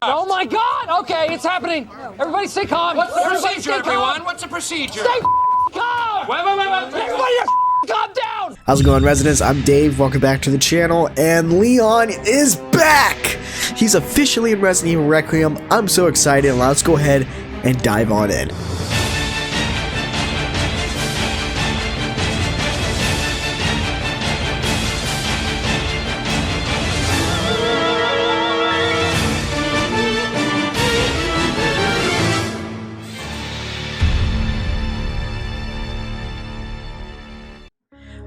Oh my God! Okay, it's happening. Everybody stay calm. What's the Everybody procedure, everyone? What's the procedure? Stay calm! Wait. Everybody calm down! How's it going, residents? I'm Dave. Welcome back to the channel, and Leon is back! He's officially in Resident Evil Requiem. I'm so excited. Let's go ahead and dive on in.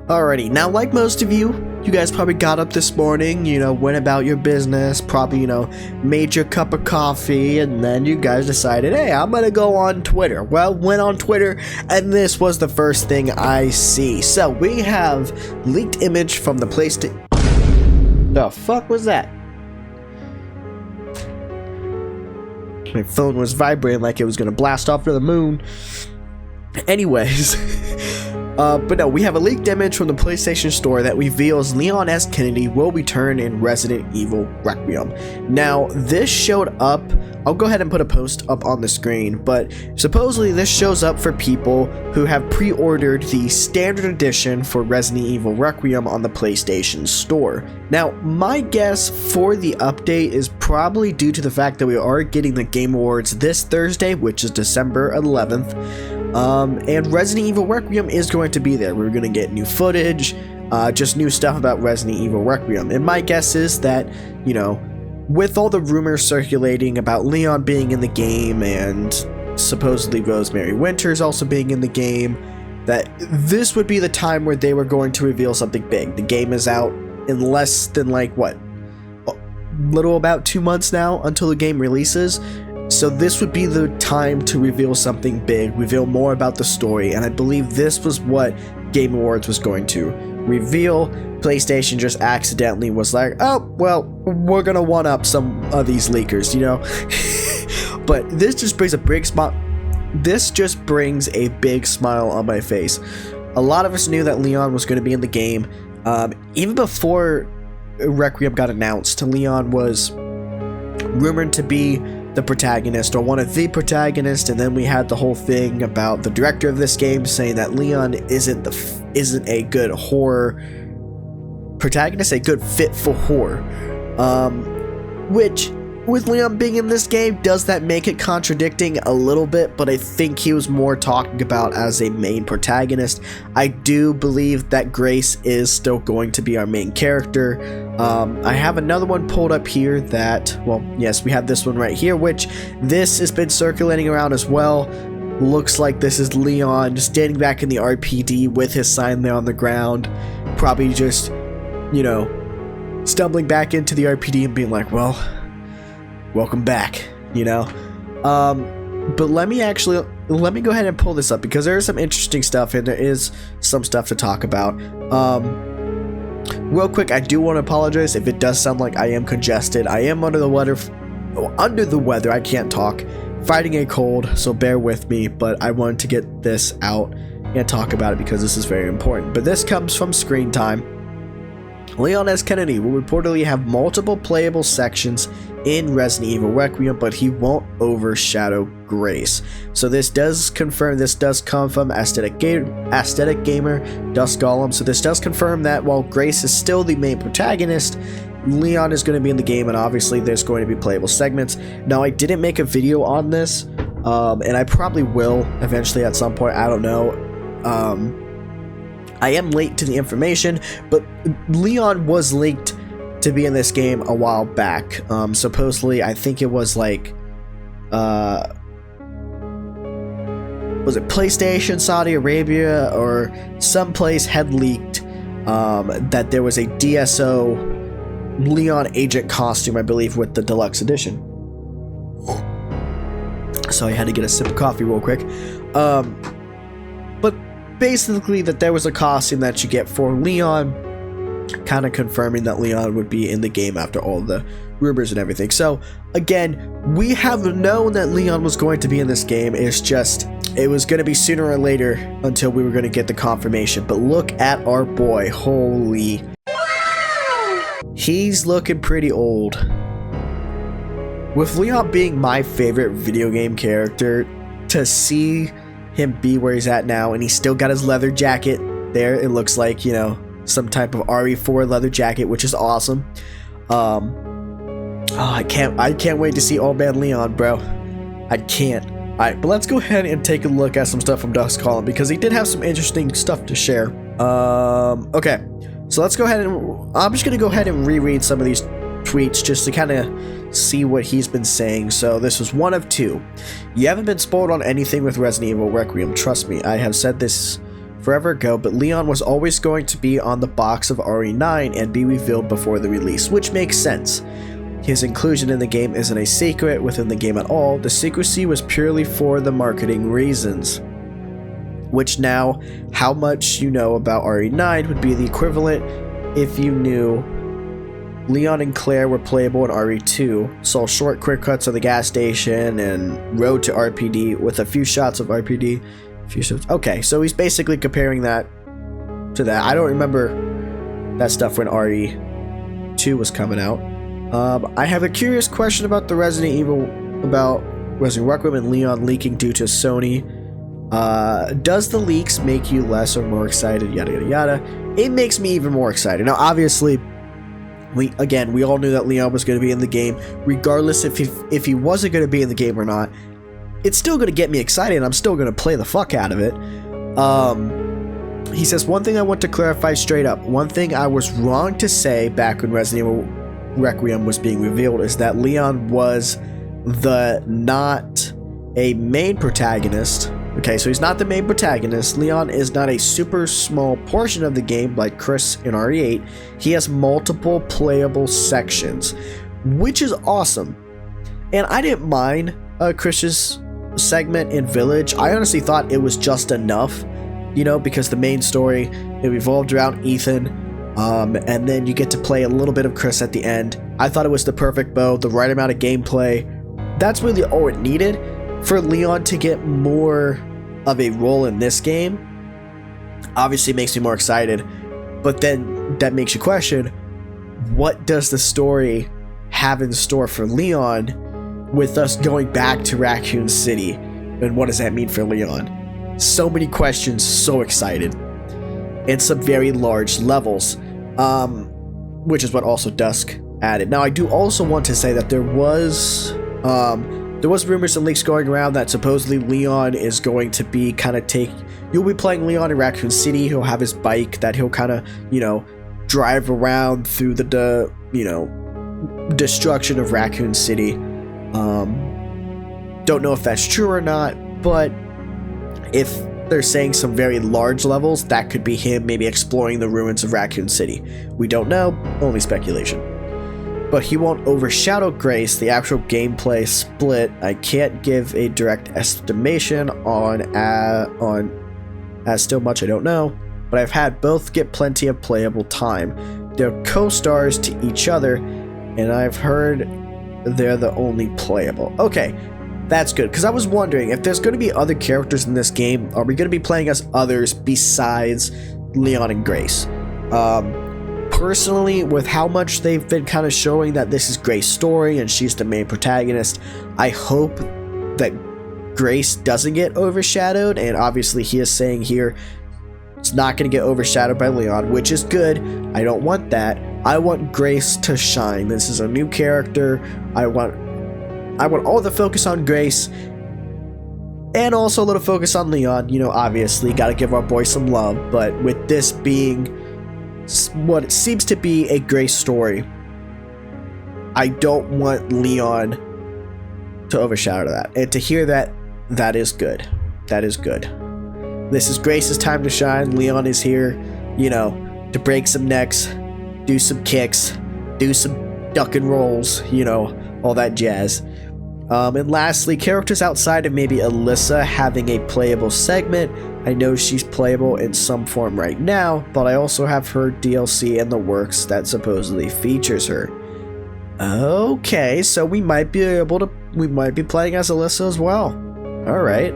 Alrighty, now like most of you guys probably got up this morning, went about your business, probably, made your cup of coffee, and then you guys decided, hey, I'm gonna go on Twitter. Well, went on Twitter, and this was the first thing I see. So, we have leaked image from the PlayStation. The fuck was that? My phone was vibrating like it was gonna blast off to the moon. Anyways. But no, we have a leaked image from the PlayStation Store that reveals Leon S. Kennedy will return in Resident Evil Requiem. Now, this showed up, I'll go ahead and put a post up on the screen, but supposedly this shows up for people who have pre-ordered the standard edition for Resident Evil Requiem on the PlayStation Store. Now, my guess for the update is probably due to the fact that we are getting the Game Awards this Thursday, which is December 11th. And Resident Evil Requiem is going to be there. We're going to get new footage, just new stuff about Resident Evil Requiem. And my guess is that, with all the rumors circulating about Leon being in the game and supposedly Rosemary Winters also being in the game, that this would be the time where they were going to reveal something big. The game is out in less than little about 2 months now until the game releases. So this would be the time to reveal something big, reveal more about the story, and I believe this was what Game Awards was going to reveal. PlayStation just accidentally was like, oh, well, we're gonna one-up some of these leakers, But this just brings a big smile. This just brings a big smile on my face. A lot of us knew that Leon was going to be in the game. Even before Requiem got announced, Leon was rumored to be the protagonist or one of the protagonists, and then we had the whole thing about the director of this game saying that Leon isn't a good horror protagonist, a good fit for horror. Which, with Leon being in this game, does that make it contradicting a little bit? But I think he was more talking about as a main protagonist. I do believe that Grace is still going to be our main character. I have another one pulled up here that, well, yes, we have this one right here, which this has been circulating around as well. Looks like this is Leon standing back in the RPD with his sign there on the ground. Probably just, stumbling back into the RPD and being like, well, welcome back, But let me go ahead and pull this up because there is some interesting stuff and there is some stuff to talk about. Real quick, I do want to apologize if it does sound like I am congested. I am under the weather. I can't talk, fighting a cold, so bear with me, but I wanted to get this out and talk about it because this is very important. But this comes from Screen Time. Leon S. Kennedy will reportedly have multiple playable sections in Resident Evil Requiem, but he won't overshadow Grace. So this does come from Aesthetic Gamer, Dust Golem. So this does confirm that while Grace is still the main protagonist, Leon is going to be in the game, and obviously there's going to be playable segments. Now, I didn't make a video on this, and I probably will eventually at some point. I don't know. I am late to the information, but Leon was leaked to be in this game a while back. Supposedly, I think it was was it PlayStation, Saudi Arabia, or someplace had leaked that there was a DSO Leon agent costume, I believe, with the deluxe edition. So I had to get a sip of coffee real quick. But basically that there was a costume that you get for Leon, kind of confirming that Leon would be in the game after all the rumors and everything. So again, we have known that Leon was going to be in this game. It's just, it was going to be sooner or later until we were going to get the confirmation. But look at our boy. Holy, he's looking pretty old. with Leon being my favorite video game character, to see him be where he's at now, and he's still got his leather jacket there. It looks like, you know, some type of RE4 leather jacket, which is awesome. I can't wait to see Old Man Leon, bro. I can't. Alright, but let's go ahead and take a look at some stuff from Dusk Column, because he did have some interesting stuff to share. Okay. So let's go ahead and... I'm just going to go ahead and reread some of these tweets just to kind of see what he's been saying. So this was one of two. You haven't been spoiled on anything with Resident Evil Requiem. Trust me, I have said this forever ago, but Leon was always going to be on the box of RE9 and be revealed before the release, which makes sense. His inclusion in the game isn't a secret within the game at all. The secrecy was purely for the marketing reasons. Which now, how much you know about RE9 would be the equivalent if you knew Leon and Claire were playable in RE2, saw short quick cuts of the gas station, and rode to RPD with a few shots of RPD. Okay, so he's basically comparing that to that. I don't remember that stuff when RE2 was coming out. I have a curious question about the Resident Evil, about Resident Requiem and Leon leaking due to Sony. Does the leaks make you less or more excited? Yada yada yada. It makes me even more excited. Now, obviously, we all knew that Leon was going to be in the game, regardless if he wasn't going to be in the game or not. It's still going to get me excited, and I'm still going to play the fuck out of it. He says, one thing I want to clarify straight up. One thing I was wrong to say back when Resident Evil Requiem was being revealed is that Leon was not a main protagonist. Okay, so he's not the main protagonist. Leon is not a super small portion of the game like Chris in RE8. He has multiple playable sections, which is awesome. And I didn't mind Chris's segment in Village. I honestly thought it was just enough, you know, because the main story, it revolved around Ethan, and then you get to play a little bit of Chris at the end. I thought it was the perfect bow, the right amount of gameplay. That's really all it needed for Leon to get more of a role in this game. Obviously it makes me more excited, but then that makes you question, what does the story have in store for Leon with us going back to Raccoon City, and what does that mean for Leon? So many questions, so excited, and some very large levels, which is what also Dusk added. Now I do also want to say that there was rumors and leaks going around that supposedly Leon is going to be you'll be playing Leon in Raccoon City. He'll have his bike that he'll kind of, you know, drive around through the destruction of Raccoon City. Don't know if that's true or not, but if they're saying some very large levels, that could be him maybe exploring the ruins of Raccoon City. We don't know, only speculation. But he won't overshadow Grace, the actual gameplay split. I can't give a direct estimation on as still much I don't know, but I've had both get plenty of playable time. They're co-stars to each other, and I've heard they're the only playable. Okay, that's good, because I was wondering if there's going to be other characters in this game. Are we going to be playing as others besides Leon and Grace? Personally, with how much they've been kind of showing that this is Grace's story and she's the main protagonist, I hope that Grace doesn't get overshadowed, and obviously he is saying here it's not going to get overshadowed by Leon, which is good. I don't want that. I want Grace to shine. This is a new character. I want all the focus on Grace, and also a little focus on Leon. You know, obviously got to give our boy some love, but with this being what it seems to be a Grace story, I don't want Leon to overshadow that. And to hear that, that is good. That is good. This is Grace's time to shine. Leon is here, you know, to break some necks, do some kicks, do some duck and rolls, you know, all that jazz. And lastly, characters outside of maybe Alyssa having a playable segment. I know she's playable in some form right now, but I also have her DLC in the works that supposedly features her. Okay, so we might be playing as Alyssa as well. Alright.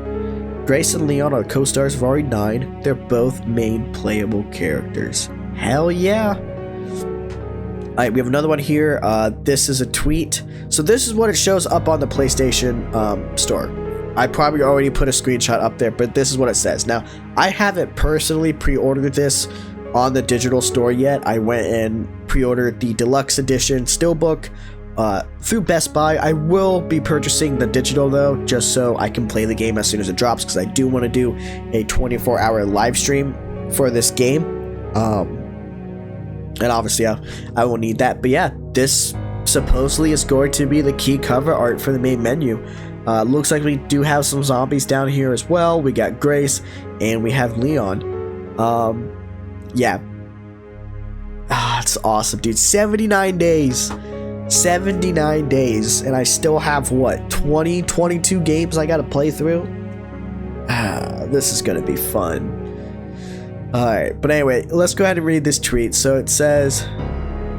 Grace and Leon are co-stars of RE9. They're both main playable characters. Hell yeah. Alright, we have another one here. This is a tweet. So this is what it shows up on the PlayStation store. I probably already put a screenshot up there, but this is what it says. Now, I haven't personally pre-ordered this on the digital store yet. I went and pre-ordered the deluxe edition steelbook through Best Buy. I will be purchasing the digital though, just so I can play the game as soon as it drops, because I do want to do a 24-hour live stream for this game. And obviously I will need that. But yeah, this supposedly is going to be the key cover art for the main menu. Looks like we do have some zombies down here as well. We got Grace and we have Leon. Yeah. It's awesome, dude. 79 days. 79 days. And I still have, what, 20, 22 games I gotta play through? This is gonna be fun. Alright, but anyway, let's go ahead and read this tweet. So it says...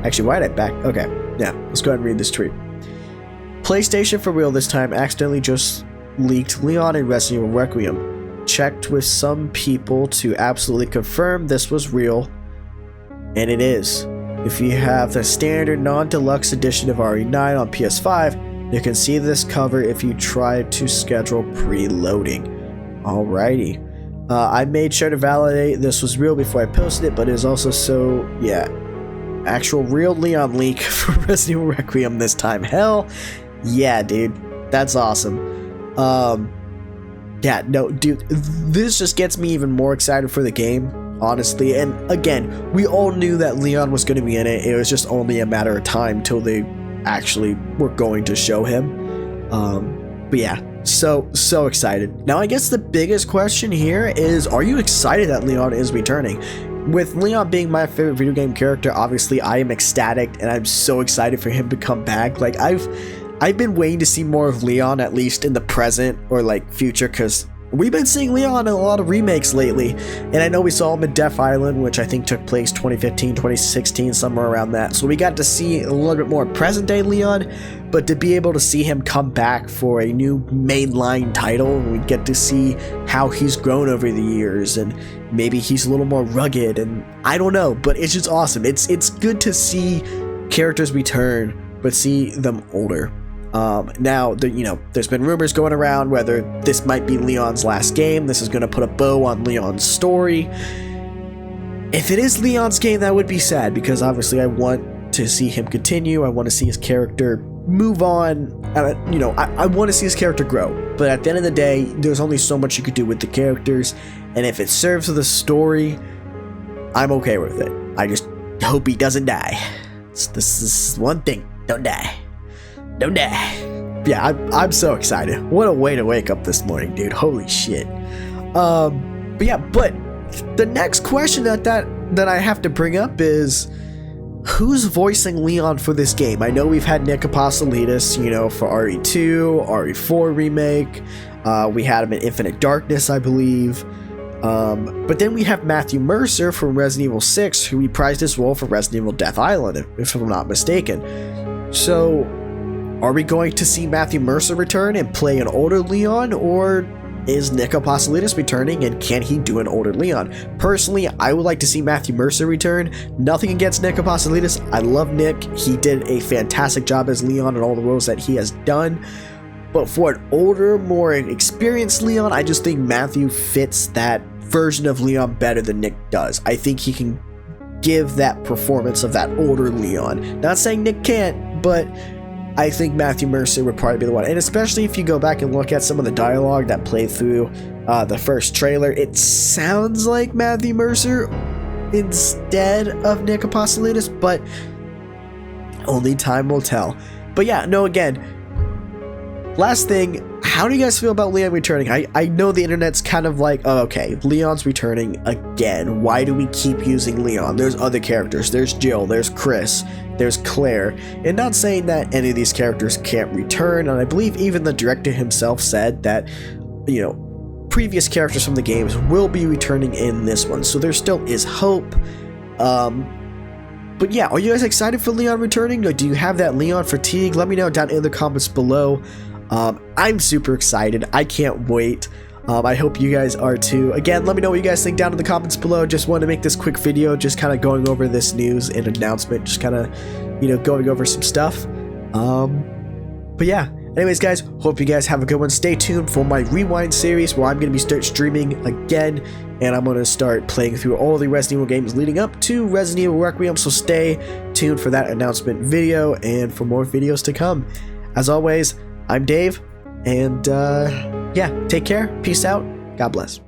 Actually, why did I back... Okay, yeah, let's go ahead and read this tweet. PlayStation for real this time accidentally just leaked Leon and Resident Evil Requiem. Checked with some people to absolutely confirm this was real, and it is. If you have the standard non-deluxe edition of RE9 on PS5, you can see this cover if you try to schedule preloading. Alrighty. I made sure to validate this was real before I posted it, but it is also so, yeah. Actual real Leon leak for Resident Evil Requiem this time. Hell yeah, dude. That's awesome. Yeah, no, dude, this just gets me even more excited for the game, honestly. And again, we all knew that Leon was going to be in it. It was just only a matter of time till they actually were going to show him. But yeah, so excited. Now, I guess the biggest question here is, are you excited that Leon is returning? With Leon being my favorite video game character, obviously I am ecstatic and I'm so excited for him to come back. Like, I've been waiting to see more of Leon, at least in the present or like future, because we've been seeing Leon in a lot of remakes lately. And I know we saw him in Death Island, which I think took place 2015, 2016, somewhere around that. So we got to see a little bit more present day Leon, but to be able to see him come back for a new mainline title, we get to see how he's grown over the years, and maybe he's a little more rugged, and I don't know, but it's just awesome. It's good to see characters return, but see them older. Now, there's been rumors going around whether this might be Leon's last game. This is going to put a bow on Leon's story. If it is Leon's game, that would be sad, because obviously I want to see him continue. I want to see his character move on. I want to see his character grow. But at the end of the day, there's only so much you could do with the characters. And if it serves the story, I'm okay with it. I just hope he doesn't die. This is one thing. Don't die. Don't die. Yeah, I'm so excited. What a way to wake up this morning, dude. Holy shit. But the next question that I have to bring up is, who's voicing Leon for this game? I know we've had Nick Apostolitis, for RE2, RE4 remake. We had him in Infinite Darkness, I believe. But then we have Matthew Mercer from Resident Evil 6, who reprised his role for Resident Evil Death Island, if I'm not mistaken. So, are we going to see Matthew Mercer return and play an older Leon, or is Nick Apostolitis returning and can he do an older Leon? Personally, I would like to see Matthew Mercer return. Nothing against Nick Apostolitis. I love Nick. He did a fantastic job as Leon in all the roles that he has done. But for an older, more experienced Leon, I just think Matthew fits that version of Leon better than Nick does. I think he can give that performance of that older Leon. Not saying Nick can't, but I think Matthew Mercer would probably be the one. And especially if you go back and look at some of the dialogue that played through the first trailer, it sounds like Matthew Mercer instead of Nick Apostolitis, but only time will tell. But yeah, no, again, last thing, how do you guys feel about Leon returning? I know the internet's kind of like, oh, okay, Leon's returning again. Why do we keep using Leon? There's other characters. There's Jill. There's Chris. There's Claire. And not saying that any of these characters can't return. And I believe even the director himself said that, previous characters from the games will be returning in this one. So there still is hope. But yeah, are you guys excited for Leon returning? Or do you have that Leon fatigue? Let me know down in the comments below. I'm super excited. I can't wait. I hope you guys are too. Again, let me know what you guys think down in the comments below. Just wanted to make this quick video, just kind of going over this news and announcement, just kind of going over some stuff. But yeah, anyways, guys, hope you guys have a good one. Stay tuned for my Rewind series, where I'm going to be start streaming again, and I'm going to start playing through all the Resident Evil games leading up to Resident Evil Requiem, so stay tuned for that announcement video and for more videos to come. As always, I'm Dave, and yeah, take care, peace out, God bless.